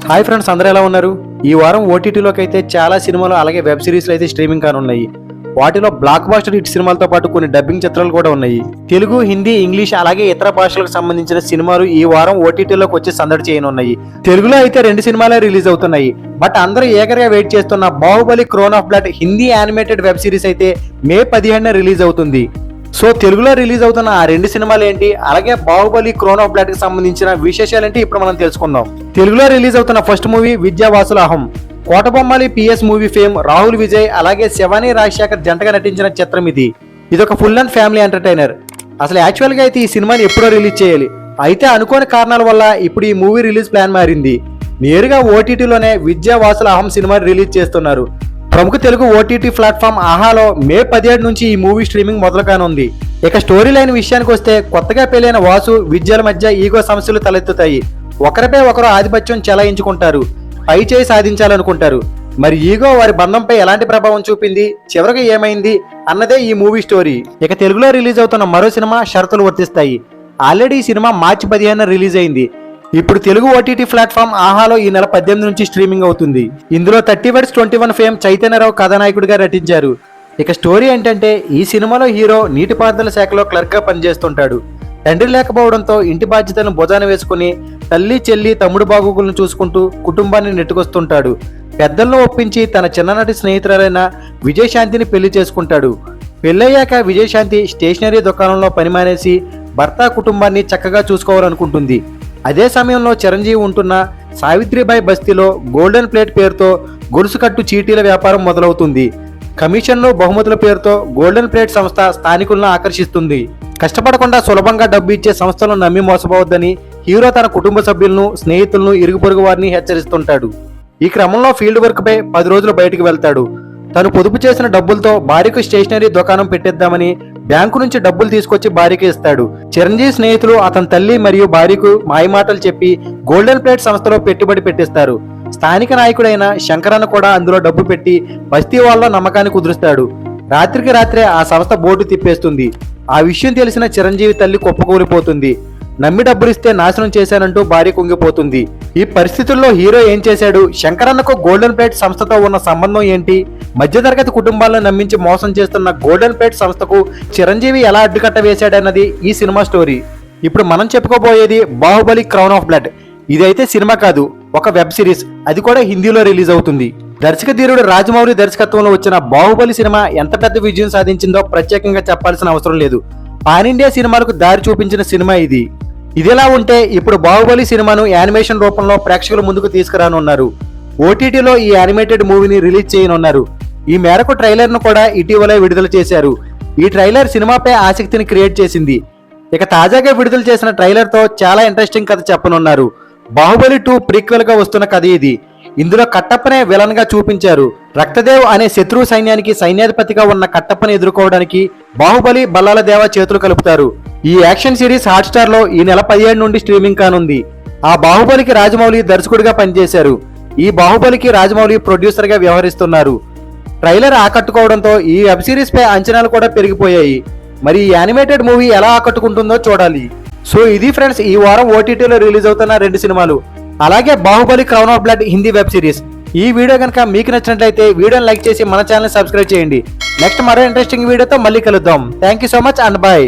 Hi friends, అందరూ ఎలా ఉన్నారు? ఈ వారం ఓటీటీలోకి అయితే చాలా సినిమాలు అలాగే వెబ్ సిరీస్లు అయితే స్ట్రీమింగ్ కానున్నాయి. వాటిలో బ్లాక్ బాస్టర్ హిట్ సినిమాలతో పాటు కొన్ని డబ్బింగ్ చిత్రాలు కూడా ఉన్నాయి. తెలుగు, హిందీ, ఇంగ్లీష్ అలాగే ఇతర భాషలకు సంబంధించిన సినిమాలు ఈ వారం ఓటీటీలోకి వచ్చి సందడి చేయనున్నాయి. తెలుగులో అయితే 2 సినిమాలే రిలీజ్ అవుతున్నాయి. బట్ అందరూ ఏకరగా వెయిట్ చేస్తున్న Baahubali crown of blood Hindi animated web series అయితే మే 17న రిలీజ్ అవుతుంది. సో తెలుగులో రిలీజ్ అవుతున్న ఆ 2 సినిమాలు ఏంటి, అలాగే బాహుబలి క్రోన్ ఆఫ్ బ్లడ్ కి సంబంధించిన విశేషాలు ఏంటి ఇప్పుడు మనం తెలుసుకుందాం. తెలుగులో రిలీజ్ అవుతున్న ఫస్ట్ మూవీ విద్యావాసుల అహం. Kotabommali PS movie fame Rahul Vijay అలాగే శివాని రాజశేఖర్ జంటగా నటించిన చిత్రం ఇది. ఇదొక ఫుల్ అండ్ ఫ్యామిలీ ఎంటర్టైనర్. అసలు యాక్చువల్ గా అయితే ఈ సినిమాని ఎప్పుడో రిలీజ్ చేయాలి. అయితే అనుకోని కారణాల వల్ల ఇప్పుడు ఈ మూవీ రిలీజ్ ప్లాన్ మారింది. నేరుగా ఓటీటీలోనే విద్యావాసుల అహం సినిమాని రిలీజ్ చేస్తున్నారు. ప్రముఖ తెలుగు ఓటీటీ ప్లాట్ఫామ్ ఆహాలో మే 17 నుంచి ఈ మూవీ స్ట్రీమింగ్ మొదలు కానుంది. ఇక స్టోరీ లైన్ విషయానికి వస్తే, కొత్తగా పెళ్లైన వాసు విద్యల మధ్య ఈగో సమస్యలు తలెత్తుతాయి. ఒకరిపై ఒకరు ఆధిపత్యం చెలాయించుకుంటారు, పై చేయి సాధించాలనుకుంటారు. మరి ఈగో వారి బంధంపై ఎలాంటి ప్రభావం చూపింది, చివరికి ఏమైంది అన్నదే ఈ మూవీ స్టోరీ. ఇక తెలుగులో రిలీజ్ అవుతున్న మరో సినిమా షరతులు వర్తిస్తాయి. ఆల్రెడీ ఈ సినిమా మార్చి 15న రిలీజ్ అయింది. ఇప్పుడు తెలుగు ఓటీటీ ప్లాట్ఫామ్ ఆహాలో ఈ నెల 18 నుంచి స్ట్రీమింగ్ అవుతుంది. ఇందులో 30/21 ఫేమ్ చైతన్యరావు కథానాయకుడిగా నటించారు. ఇక స్టోరీ ఏంటంటే, ఈ సినిమాలో హీరో నీటిపారుదల శాఖలో క్లర్క్ గా పనిచేస్తుంటాడు. తండ్రి లేకపోవడంతో ఇంటి బాధ్యతలను భుజాన వేసుకుని తల్లి, చెల్లి, తమ్ముడు బాగోగులను చూసుకుంటూ కుటుంబాన్ని నెట్టుకొస్తుంటాడు. పెద్దలను ఒప్పించి తన చిన్ననాటి స్నేహితురాలైన విజయశాంతిని పెళ్లి చేసుకుంటాడు. పెళ్ళయ్యాక విజయశాంతి స్టేషనరీ దుకాణంలో పని మానేసి భర్త, కుటుంబాన్ని చక్కగా చూసుకోవాలనుకుంటుంది. అదే సమయంలో చిరంజీవి ఉంటున్న సావిత్రిబాయి బస్తీలో గోల్డెన్ ప్లేట్ పేరుతో గొలుసు కట్టు చీటీల వ్యాపారం మొదలవుతుంది. కమిషన్లు, బహుమతుల పేరుతో గోల్డెన్ ప్లేట్ సంస్థ స్థానికులను ఆకర్షిస్తుంది. కష్టపడకుండా సులభంగా డబ్బు ఇచ్చే సంస్థలను నమ్మి మోసపోవద్దని హీరో తన కుటుంబ సభ్యులను, స్నేహితులను, ఇరుగు పొరుగు వారిని హెచ్చరిస్తుంటాడు. ఈ క్రమంలో ఫీల్డ్ వర్క్ పై 10 రోజులు బయటకు వెళ్తాడు. తను పొదుపు చేసిన డబ్బులతో భార్యకు స్టేషనరీ దుకాణం పెట్టేద్దామని బ్యాంకు నుంచి డబ్బులు తీసుకొచ్చి భార్యకి ఇస్తాడు. చిరంజీవి స్నేహితులు అతని తల్లి మరియు భార్యకు మాయమాటలు చెప్పి గోల్డెన్ ప్లేట్ సంస్థలో పెట్టుబడి పెట్టిస్తారు. స్థానిక నాయకుడైన శంకరన్న కూడా అందులో డబ్బు పెట్టి బస్తీ వాళ్ళ నమ్మకాన్ని కుదురుస్తాడు. రాత్రికి రాత్రే ఆ సంస్థ బోర్డు తిప్పేస్తుంది. ఆ విషయం తెలిసిన చిరంజీవి తల్లి కుప్పకూలిపోతుంది. నమ్మి డబ్బులిస్తే నాశనం చేశానంటూ భార్య కుంగిపోతుంది. ఈ పరిస్థితుల్లో హీరో ఏం చేశాడు, శంకరన్నకు గోల్డెన్ ప్లేట్ సంస్థతో ఉన్న సంబంధం ఏంటి, మధ్యతరగతి కుటుంబాలను నమ్మించి మోసం చేస్తున్న గోల్డెన్ ప్లేట్ సంస్థకు చిరంజీవి ఎలా అడ్డుకట్ట వేశాడన్నది ఈ సినిమా స్టోరీ. ఇప్పుడు మనం చెప్పుకోబోయేది బాహుబలి క్రౌన్ ఆఫ్ బ్లడ్. ఇదైతే సినిమా కాదు, ఒక వెబ్ సిరీస్. అది కూడా హిందీలో రిలీజ్ అవుతుంది. దర్శక ధీరుడు రాజమౌళి దర్శకత్వంలో వచ్చిన బాహుబలి సినిమా ఎంత పెద్ద విజయం సాధించిందో ప్రత్యేకంగా చెప్పాల్సిన అవసరం లేదు. పాన్ ఇండియా సినిమాలకు దారి చూపించిన సినిమా ఇది. ఇదిలా ఉంటే ఇప్పుడు బాహుబలి సినిమాను యానిమేషన్ రూపంలో ప్రేక్షకుల ముందుకు తీసుకురానున్నారు. ఓటీటీలో ఈ యానిమేటెడ్ మూవీని రిలీజ్ చేయనున్నారు. ఈ మేరకు ట్రైలర్ ను కూడా ఇటీవలే విడుదల చేశారు. ఈ ట్రైలర్ సినిమాపై ఆసక్తిని క్రియేట్ చేసింది. ఇక తాజాగా విడుదల చేసిన ట్రైలర్ తో చాలా ఇంట్రెస్టింగ్ కథ చెప్పనున్నారు. బాహుబలి 2 ప్రీక్వెల్ గా వస్తున్న కథ ఇది. ఇందులో కట్టప్పనే విలన్ గా చూపించారు. రక్తదేవ్ అనే శత్రువు సైన్యానికి సైన్యాధిపతిగా ఉన్న కట్టప్పని ఎదుర్కోవడానికి బాహుబలి, బల్లాల దేవ చేతులు కలుపుతారు. ఈ యాక్షన్ సిరీస్ హాట్స్టార్ లో ఈ నెల 17 నుండి స్ట్రీమింగ్ కానుంది. ఆ బాహుబలికి రాజమౌళి దర్శకుడిగా పనిచేశారు. ఈ బాహుబలికి రాజమౌళి ప్రొడ్యూసర్ గా వ్యవహరిస్తున్నారు. ట్రైలర్ ఆకట్టుకోవడంతో ఈ వెబ్ సిరీస్ పై అంచనాలు కూడా పెరిగిపోయాయి. మరి ఈ యానిమేటెడ్ మూవీ ఎలా ఆకట్టుకుంటుందో చూడాలి. సో ఇది ఫ్రెండ్స్, ఈ వారం ఓటీటీలో రిలీజ్ అవుతున్న 2 సినిమాలు, అలాగే Baahubali crown of blood Hindi web series. ఈ వీడియో కనుక మీకు నచ్చినట్లయితే వీడియోని లైక్ చేసి మన ఛానల్ సబ్స్క్రైబ్ చేయండి. నెక్స్ట్ మరో ఇంట్రెస్టింగ్ వీడియోతో మళ్ళీ కలుద్దాం. Thank you so much and bye.